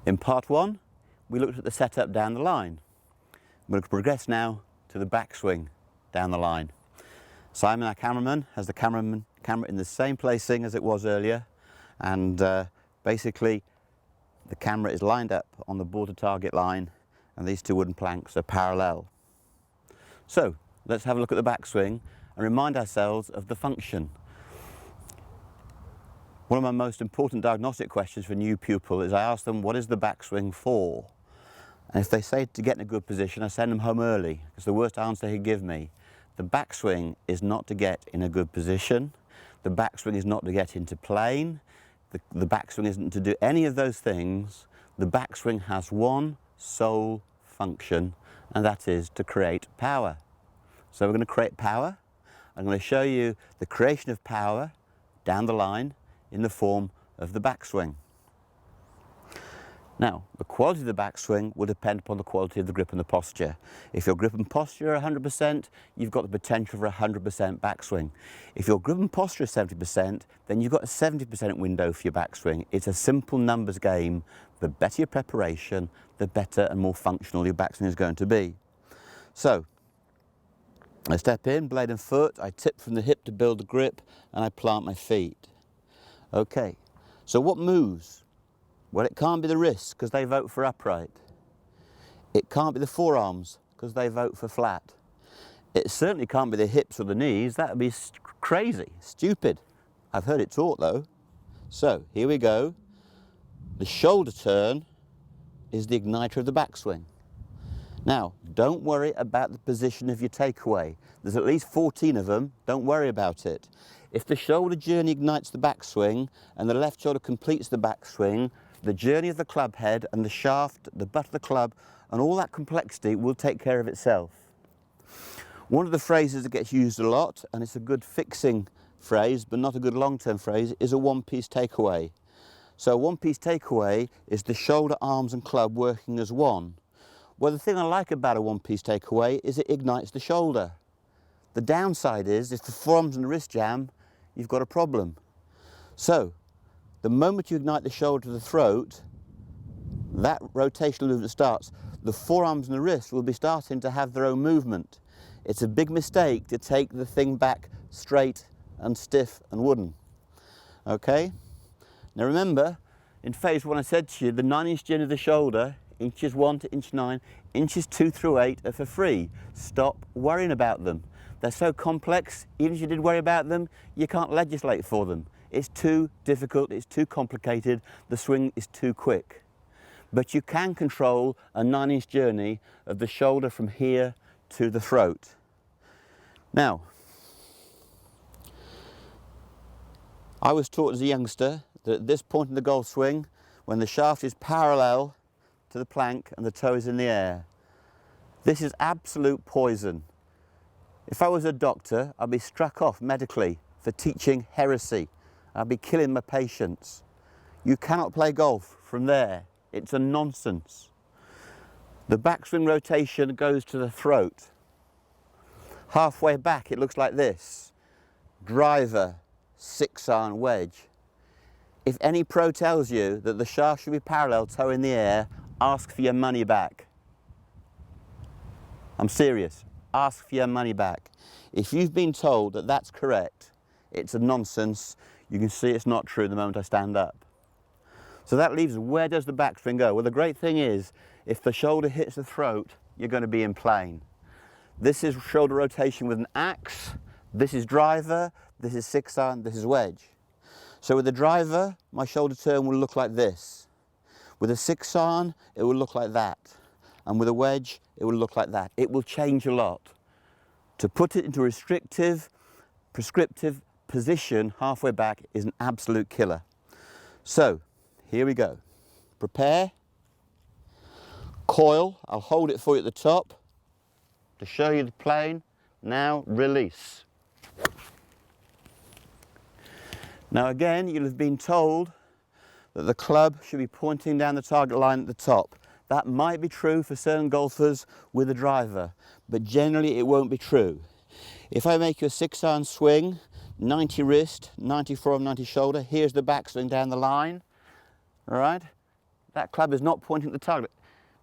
In part one, we looked at the setup down the line. We're going to progress now to the backswing down the line. Simon, our cameraman, has the camera in the same placing as it was earlier, and basically the camera is lined up on the board to target line, and these two wooden planks are parallel. So let's have a look at the backswing and remind ourselves of the function. One of my most important diagnostic questions for a new pupil is I ask them, what is the backswing for? And if they say to get in a good position, I send them home early. It's the worst answer he'd give me. The backswing is not to get in a good position. The backswing is not to get into plane. The backswing isn't to do any of those things. The backswing has one sole function, and that is to create power. So we're going to create power. I'm going to show you the creation of power down the line in the form of the backswing. Now, the quality of the backswing will depend upon the quality of the grip and the posture. If your grip and posture are 100%, you've got the potential for a 100% backswing. If your grip and posture is 70%, then you've got a 70% window for your backswing. It's a simple numbers game. The better your preparation, the better and more functional your backswing is going to be. So, I step in, blade and foot, I tip from the hip to build the grip, and I plant my feet. Okay, so what moves? Well, it can't be the wrists because they vote for upright. It can't be the forearms because they vote for flat. It certainly can't be the hips or the knees. That would be crazy, stupid. I've heard it taught though. So here we go. The shoulder turn is the igniter of the backswing. Now, don't worry about the position of your takeaway. There's at least 14 of them. Don't worry about it. If the shoulder journey ignites the backswing and the left shoulder completes the backswing, the journey of the club head and the shaft, the butt of the club, and all that complexity will take care of itself. One of the phrases that gets used a lot, and it's a good fixing phrase, but not a good long-term phrase, is a one-piece takeaway. So a one-piece takeaway is the shoulder, arms, and club working as one. Well, the thing I like about a one-piece takeaway is it ignites the shoulder. The downside is, if the forearms and the wrist jam, you've got a problem. So, the moment you ignite the shoulder to the throat, that rotational movement starts. The forearms and the wrist will be starting to have their own movement. It's a big mistake to take the thing back straight and stiff and wooden. Okay? Now remember, in phase one I said to you, the 9-inch journey of the shoulder, inches 1 to inch 9, inches 2 through 8 are for free. Stop worrying about them. They're so complex, even if you did worry about them, you can't legislate for them. It's too difficult, it's too complicated, the swing is too quick. But you can control a 9-inch journey of the shoulder from here to the throat. Now, I was taught as a youngster that at this point in the golf swing, when the shaft is parallel to the plank and the toe is in the air, this is absolute poison. If I was a doctor, I'd be struck off medically for teaching heresy. I'd be killing my patients. You cannot play golf from there. It's a nonsense. The backswing rotation goes to the throat. Halfway back, it looks like this. Driver, 6-iron wedge. If any pro tells you that the shaft should be parallel, toe in the air, ask for your money back. I'm serious. Ask for your money back. If you've been told that that's correct, it's a nonsense. You can see it's not true the moment I stand up. So that leaves, where does the backswing go? Well, the great thing is, if the shoulder hits the throat, you're going to be in plane. This is shoulder rotation with an axe. This is driver. This is 6-iron. This is wedge. So with the driver, my shoulder turn will look like this. With a 6-iron, it will look like that. And with a wedge, it will look like that. It will change a lot. To put it into a restrictive, prescriptive position halfway back is an absolute killer. So, here we go. Prepare. Coil. I'll hold it for you at the top to show you the plane. Now, release. Now again, you'll have been told that the club should be pointing down the target line at the top. That might be true for certain golfers with a driver, but generally it won't be true. If I make you a 6-iron swing, 90 wrist, 90 forearm, 90 shoulder, here's the backswing down the line, all right? that club is not pointing at the target.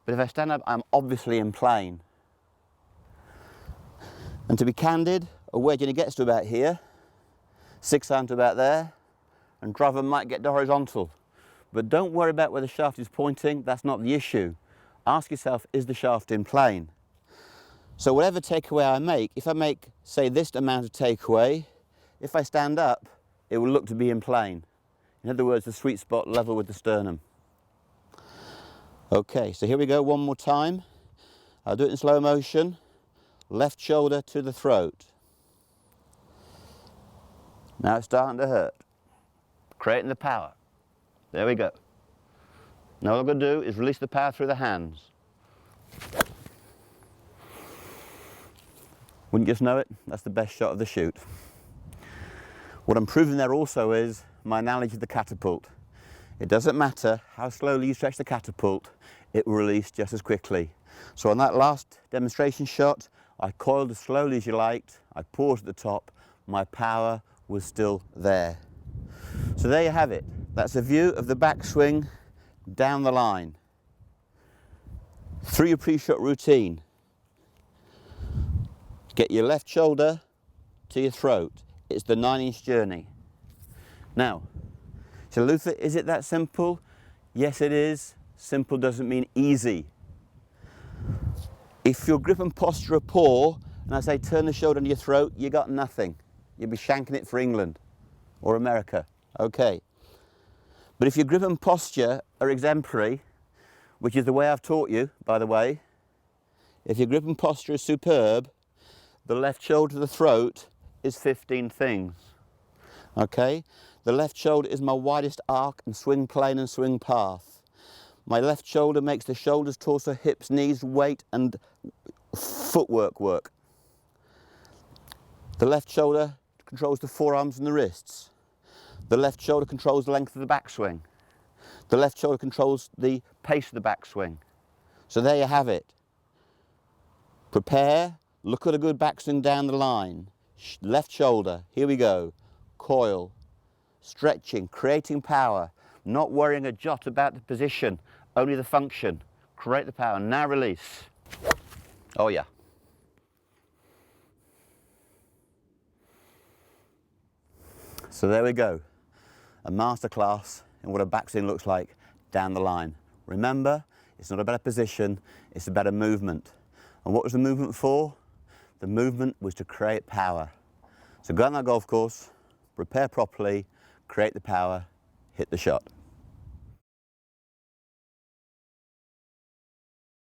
But if I stand up, I'm obviously in plane. And to be candid, a wedge only gets to about here, 6-iron to about there, and driver might get to horizontal. But don't worry about where the shaft is pointing, that's not the issue. Ask yourself, is the shaft in plane? So whatever takeaway I make, if I make, say, this amount of takeaway, if I stand up, it will look to be in plane. In other words, the sweet spot level with the sternum. Okay, so here we go one more time. I'll do it in slow motion. Left shoulder to the throat. Now it's starting to hurt. Creating the power. There we go. Now all I've got to do is release the power through the hands. Wouldn't you just know it? That's the best shot of the shoot. What I'm proving there also is my analogy of the catapult. It doesn't matter how slowly you stretch the catapult, it will release just as quickly. So on that last demonstration shot, I coiled as slowly as you liked, I paused at the top, my power was still there. So there you have it. That's a view of the backswing down the line. Through your pre-shot routine. Get your left shoulder to your throat. It's the 9-inch journey. Now, so Luther, is it that simple? Yes, it is. Simple doesn't mean easy. If your grip and posture are poor, and I say turn the shoulder into your throat, you got nothing. You'll be shanking it for England or America. Okay. But if your grip and posture are exemplary, which is the way I've taught you, by the way, if your grip and posture is superb, the left shoulder to the throat is 15 things. Okay? The left shoulder is my widest arc and swing plane and swing path. My left shoulder makes the shoulders, torso, hips, knees, weight and footwork work. The left shoulder controls the forearms and the wrists. The left shoulder controls the length of the backswing. The left shoulder controls the pace of the backswing. So there you have it. Prepare, look at a good backswing down the line. Left shoulder, here we go. Coil, stretching, creating power, not worrying a jot about the position, only the function. Create the power, now release. Oh yeah. So there we go, a masterclass in what a backswing looks like down the line. Remember, it's not about a position, it's about a movement. And what was the movement for? The movement was to create power. So go on that golf course, prepare properly, create the power, hit the shot.